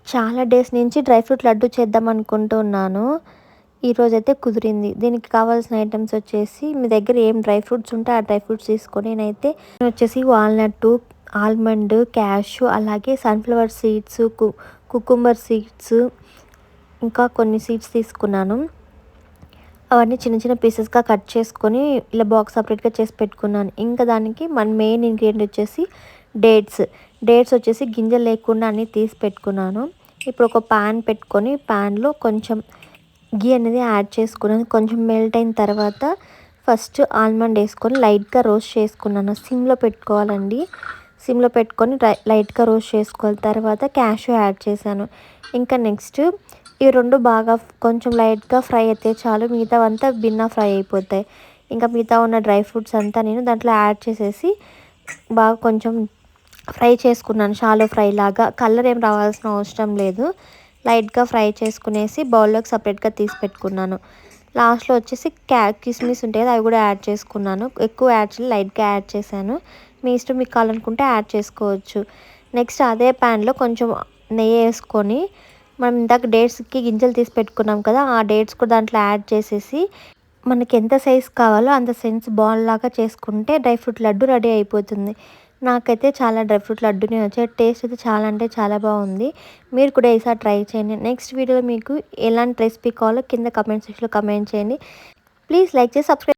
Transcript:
చాలా డేస్ నుంచి dry fruit laddu చేద్దాం అనుకుంటున్నాను. ఈరోజైతే కుదిరింది. దీనికి కావాల్సిన ఐటెమ్స్ వచ్చేసి మీ దగ్గర ఏం డ్రై ఫ్రూట్స్ ఉంటే ఆ డ్రై ఫ్రూట్స్ తీసుకొని నేనైతే వచ్చేసి వాల్నట్టు, ఆల్మండ్, క్యాష్యూ, అలాగే సన్‌ఫ్లవర్ సీడ్స్, కుకుంబర్ సీడ్స్, ఇంకా కొన్ని సీడ్స్ తీసుకున్నాను. అవన్నీ చిన్న చిన్న పీసెస్‌గా కట్ చేసుకొని ఇలా బాక్స్ సపరేట్‌గా చేసి పెట్టుకున్నాను. ఇంకా దానికి మన మెయిన్ ఇంగ్రీడియంట్ వచ్చేసి డేట్స్. డేట్స్ వచ్చేసి గింజలు లేకుండా అన్నీ తీసి పెట్టుకున్నాను. ఇప్పుడు ఒక పాన్ పెట్టుకొని పాన్‌లో కొంచెం ఘీ అనేది యాడ్ చేసుకున్నాను. కొంచెం మెల్ట్ అయిన తర్వాత ఫస్ట్ ఆల్మండ్ వేసుకొని లైట్‌గా రోస్ట్ చేసుకున్నాను. సిమ్‌లో పెట్టుకోవాలండి. సిమ్‌లో పెట్టుకొని లైట్‌గా రోస్ట్ చేసుకోవాలి. తర్వాత క్యాష్యూ యాడ్ చేశాను. ఇంకా నెక్స్ట్ ఈ 2 బాగా కొంచెం లైట్‌గా ఫ్రై అయితే చాలు. మిగతావంతా భిన్న ఫ్రై అయిపోతాయి. ఇంకా మిగతా ఉన్న డ్రై ఫ్రూట్స్ అంతా నేను దాంట్లో యాడ్ చేసేసి బాగా కొంచెం ఫ్రై చేసుకున్నాను. షాలో ఫ్రై లాగా. కలర్ ఏం రావాల్సిన అవసరం లేదు. లైట్‌గా ఫ్రై చేసుకునేసి బౌల్లోకి సపరేట్‌గా తీసి పెట్టుకున్నాను. లాస్ట్‌లో వచ్చేసి కిస్మిస్ ఉంటాయి కదా, అవి కూడా యాడ్ చేసుకున్నాను. ఎక్కువ యాడ్ చేయలేదు, లైట్‌గా యాడ్ చేశాను. మీ ఇష్టం, మీకు కావాలనుకుంటే యాడ్ చేసుకోవచ్చు. నెక్స్ట్ అదే ప్యాన్‌లో కొంచెం నెయ్యి వేసుకొని మనం ఇందాక డేట్స్కి గింజలు తీసి పెట్టుకున్నాం కదా, ఆ డేట్స్ కూడా దాంట్లో యాడ్ చేసేసి మనకి ఎంత సైజ్ కావాలో అంత సైజ్ బాల్ లాగా చేసుకుంటే డ్రై ఫ్రూట్ లడ్డు రెడీ అయిపోతుంది. నాకైతే చాలా డ్రై ఫ్రూట్ లడ్డునే వచ్చాయి. టేస్ట్ అయితే చాలా అంటే చాలా బాగుంది. మీరు కూడా ఈసారి ట్రై చేయండి. నెక్స్ట్ వీడియోలో మీకు ఎలాంటి రెసిపీ కావాలో కింద కమెంట్ సెక్షన్లో కమెంట్ చేయండి. ప్లీజ్ లైక్ చేసి సబ్స్క్రైబ్